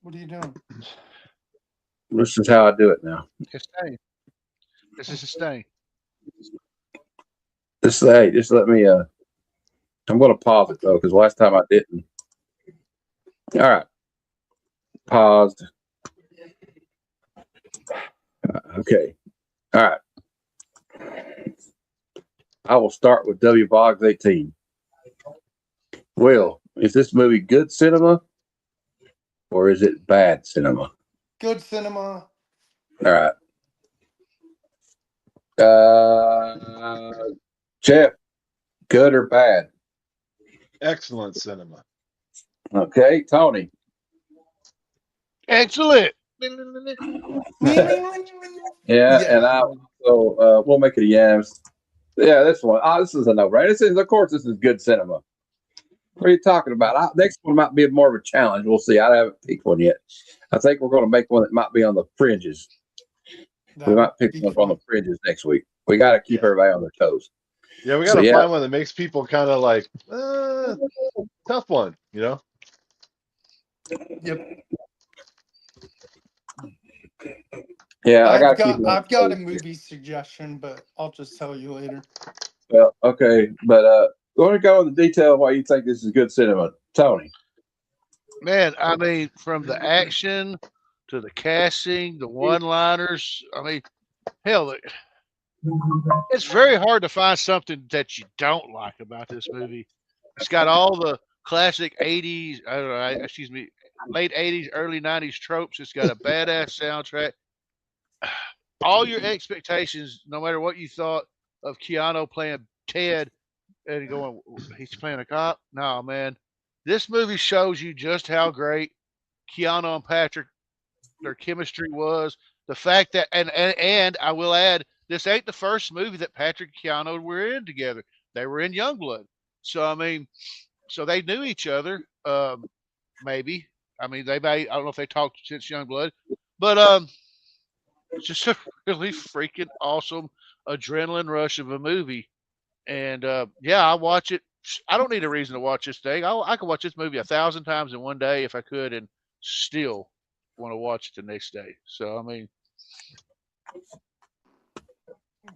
What are you doing? This is how I do it now. Sustain. This is sustain. Hey, just let me. I'm going to pause it though, because last time I didn't. All right. Paused. Okay. All right. I will start with W Boggs 18. Will, is this movie good cinema or is it bad cinema? Good cinema. All right. Jeff, good or bad? Excellent cinema. Okay, Tony. Excellent. Yeah, and I so we'll make it a yams. Yeah, this one. This is a no-brainer. Of course, this is good cinema. What are you talking about? Next one might be more of a challenge. We'll see. I haven't picked one yet. I think we're going to make one that might be on the fringes. We might pick one on the fringes next week. We got to keep everybody on their toes. Yeah, we got to find one that makes people kind of like tough one, you know? Yep. Yeah, I've got a movie suggestion, but I'll just tell you later. Well, okay, but go ahead and go into detail of why you think this is good cinema, Tony. Man, I mean, from the action to the casting, the one-liners. I mean, hell, it's very hard to find something that you don't like about this movie. It's got all the classic 80s, late 80s, early 90s tropes. It's got a badass soundtrack. All your expectations, no matter what you thought of Keanu playing Ted, and going, he's playing a cop. No, man, this movie shows you just how great Keanu and Patrick, their chemistry was. The fact that, and I will add, this ain't the first movie that Patrick and Keanu were in together. They were in Youngblood, so I mean, so they knew each other. Maybe, I mean, they may. I don't know if they talked since Youngblood, but it's just a really freaking awesome adrenaline rush of a movie. And yeah, I watch it. I don't need a reason to watch this thing. I could watch this movie 1,000 times in one day if I could, and still want to watch it the next day. So I mean,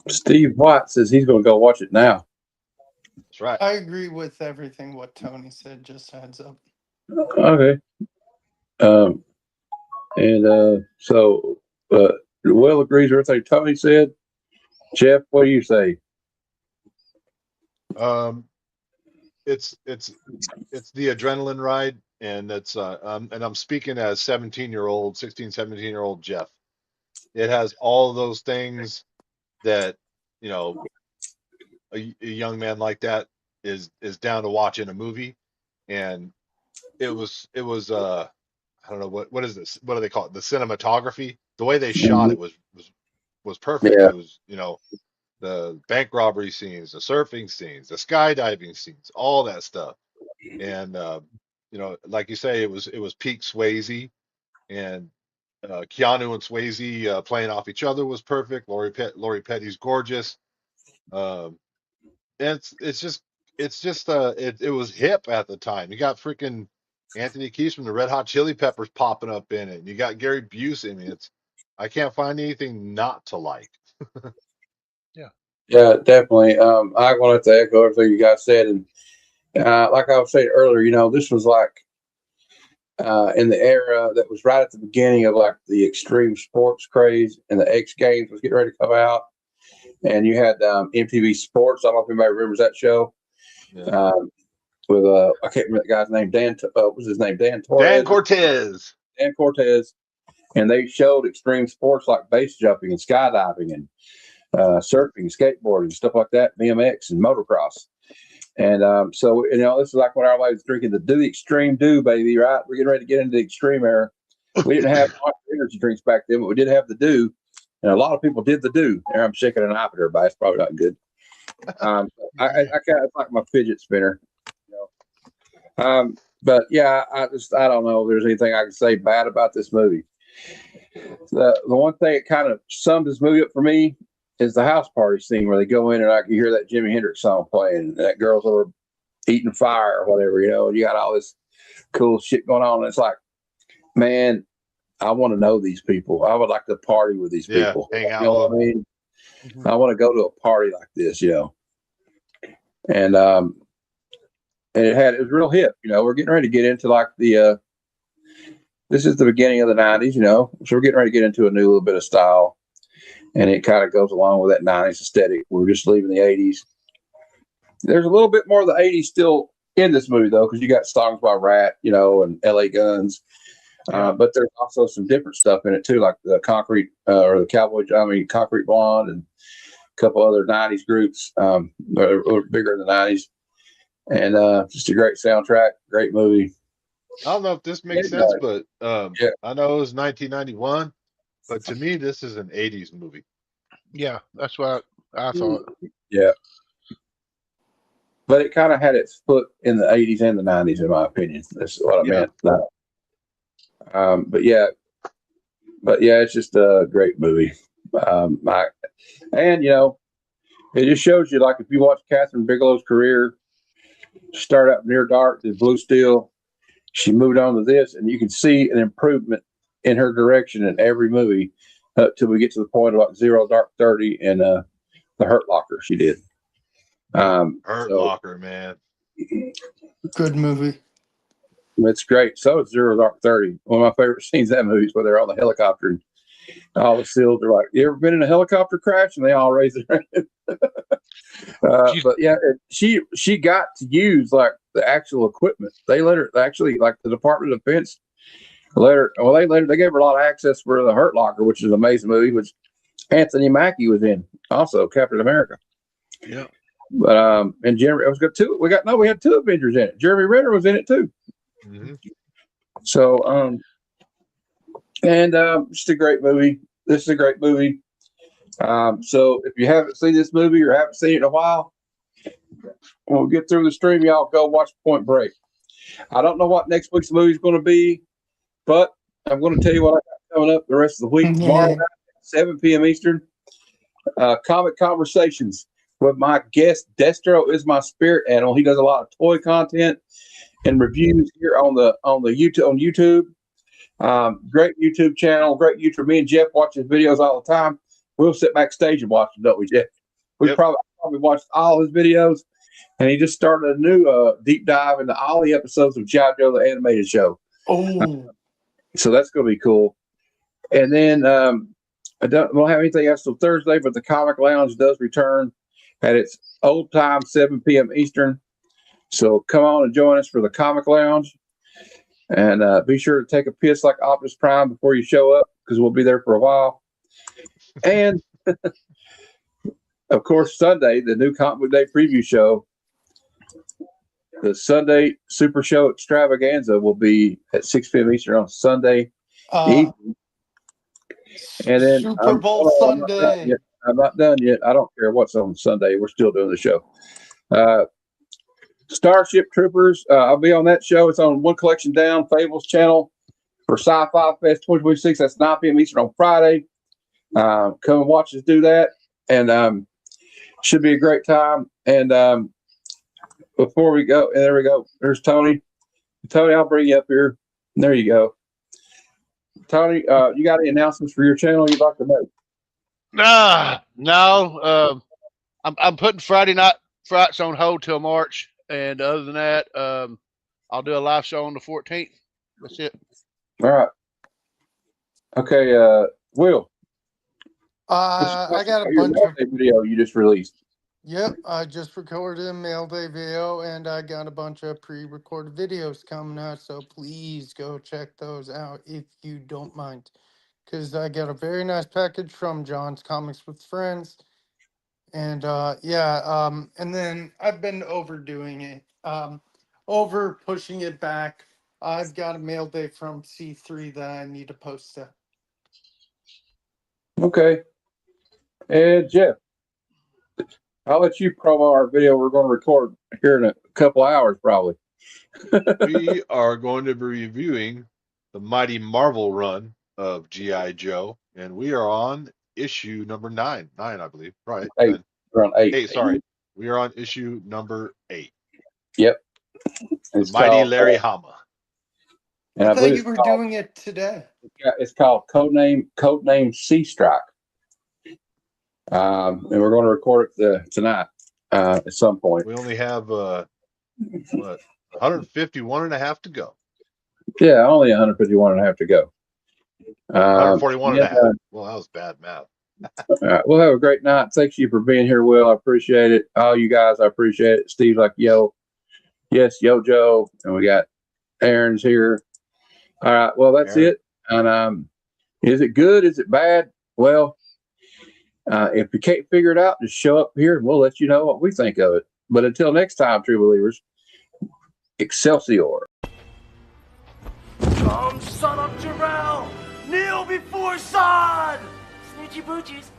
Steve White says he's going to go watch it now. That's right. I agree with everything what Tony said. Just heads up. Okay. So Will agrees with everything Tony said. Jeff, what do you say? It's the adrenaline ride, and it's and I'm speaking as 17-year-old, 16, 17-year-old Jeff. It has all those things that, you know, a young man like that is down to watch in a movie. And it was I don't know what is this? What do they call it? The cinematography, the way they shot it was perfect. Yeah. It was, you know, the bank robbery scenes, the surfing scenes, the skydiving scenes, all that stuff. And you know, like you say, it was peak Swayze, and Keanu and Swayze playing off each other was perfect. Lori Petty's gorgeous. And it's just it was hip at the time. You got freaking Anthony Kiedis from the Red Hot Chili Peppers popping up in it. And you got Gary Busey. I mean, I can't find anything not to like. Yeah, definitely. I wanted to echo everything you guys said, and like I was saying earlier, you know, this was like in the era that was right at the beginning of like the extreme sports craze, and the X Games was getting ready to come out, and you had MTV Sports. I don't know if anybody remembers that show. Yeah. With I can't remember the guy's name. What was his name? Dan Torres. Dan Cortez, and they showed extreme sports like base jumping and skydiving and surfing, skateboarding, stuff like that, BMX and motocross. And so, you know, this is like when everybody was drinking the Extreme Dew, baby, right? We're getting ready to get into the extreme era. We didn't have energy drinks back then, but we did have the Dew. And a lot of people did the Dew. There, I'm shaking an eye at everybody. It's probably not good. I kind of like my fidget spinner. You know? But yeah, I don't know if there's anything I can say bad about this movie. The one thing that kind of summed this movie up for me is the house party scene where they go in and I can hear that Jimi Hendrix song playing, and that girl's over eating fire or whatever, you know, and you got all this cool shit going on. And it's like, man, I want to know these people. I would like to party with these people. Hang out. You know what I mean? Mm-hmm. I want to go to a party like this, you know. And it was real hip, you know. We're getting ready to get into like this is the beginning of the 90s, you know. So we're getting ready to get into a new little bit of style. And it kind of goes along with that 90s aesthetic. We're just leaving the 80s. There's a little bit more of the 80s still in this movie, though, because you got songs by Rat, you know, and LA Guns. But there's also some different stuff in it, too, like the Concrete Blonde and a couple other 90s groups that were bigger in the 90s. And just a great soundtrack, great movie. I don't know if this makes sense, but I know it was 1991. But to me, this is an 80s movie. Yeah, that's what I thought. Yeah. But it kind of had its foot in the 80s and the 90s, in my opinion. That's what I meant. But yeah, it's just a great movie. And, you know, it just shows you, like, if you watch Kathryn Bigelow's career, start out Near Dark to Blue Steel, she moved on to this, and you can see an improvement in her direction in every movie till we get to the point of like Zero Dark 30 and The Hurt Locker she did. Hurt Locker, man. Good movie. It's great. So it's Zero Dark 30. One of my favorite scenes in that movie is where they're on the helicopter and all the SEALs are like, "You ever been in a helicopter crash?" And they all raise their hand. But yeah, she got to use like the actual equipment. They let her actually, like the Department of Defense they gave her a lot of access for The Hurt Locker, which is an amazing movie, which Anthony Mackie was in, also Captain America. Yeah. But and Jeremy, it was good too. We had two Avengers in it. Jeremy Renner was in it too. Mm-hmm. So just a great movie. This is a great movie. So if you haven't seen this movie or haven't seen it in a while, when we get through the stream, y'all go watch Point Break. I don't know what next week's movie is going to be, but I'm going to tell you what I got coming up the rest of the week. Tomorrow night, 7 p.m. Eastern, Comic Conversations with my guest, Destro is my spirit animal. He does a lot of toy content and reviews here on YouTube. Great YouTube channel, great YouTube. Me and Jeff watch his videos all the time. We'll sit backstage and watch them, don't we, Jeff? We probably watched all his videos, and he just started a new deep dive into all the episodes of G.I. Joe, the animated show. Oh. So that's going to be cool. And then I don't have anything else till Thursday, but the Comic Lounge does return at its old time, 7 p.m. Eastern. So come on and join us for the Comic Lounge. And be sure to take a piss like Optimus Prime before you show up, because we'll be there for a while. And, of course, Sunday, the new Comic Book Day preview show, the Sunday Super Show Extravaganza will be at 6 p.m. Eastern on Sunday evening. And then Super Bowl Sunday. I'm not done yet. I don't care what's on Sunday. We're still doing the show. Starship Troopers. I'll be on that show. It's on One Collection Down, Fables channel for Sci-Fi Fest 2026. That's 9 p.m. Eastern on Friday. Come and watch us do that. And should be a great time. And before we go, and there we go. There's Tony. Tony, I'll bring you up here. And there you go. Tony, you got any announcements for your channel you'd like to make? No. I'm putting Friday Night Frights on hold till March, and other than that, I'll do a live show on the 14th. That's it. All right. Okay, Will. I got a bunch of video you just released. Yep, I just recorded a mail day video, and I got a bunch of pre-recorded videos coming out, so please go check those out if you don't mind. Because I got a very nice package from John's Comics with Friends. And and then I've been overdoing it, over pushing it back. I've got a mail day from C3 that I need to post to. Okay. And Jeff, I'll let you promo our video we're going to record here in a couple hours, probably. We are going to be reviewing the Mighty Marvel run of G.I. Joe, and we are on issue number 9, I believe. Right. 8. We're on 8. 8, sorry. We are on issue number 8. Yep. It's Mighty Larry Hama. And I thought you were doing it today. It's called Codename Sea Strike. And we're going to record it tonight at some point. We only have 151 and a half to go. Yeah, only 151 and a half to go. 141 and a half. Well, that was bad math. All right, we'll have a great night. Thank you for being here, Will. I appreciate it. All you guys, I appreciate it. Steve's like, yo. Yes, yo, Joe. And we got Aaron's here. All right, well, that's Aaron. It. And is it good? Is it bad? Well, if you can't figure it out, just show up here and we'll let you know what we think of it. But until next time, true believers, Excelsior. Come, son of Jarrell! Kneel before Zod! Snitchy boochies.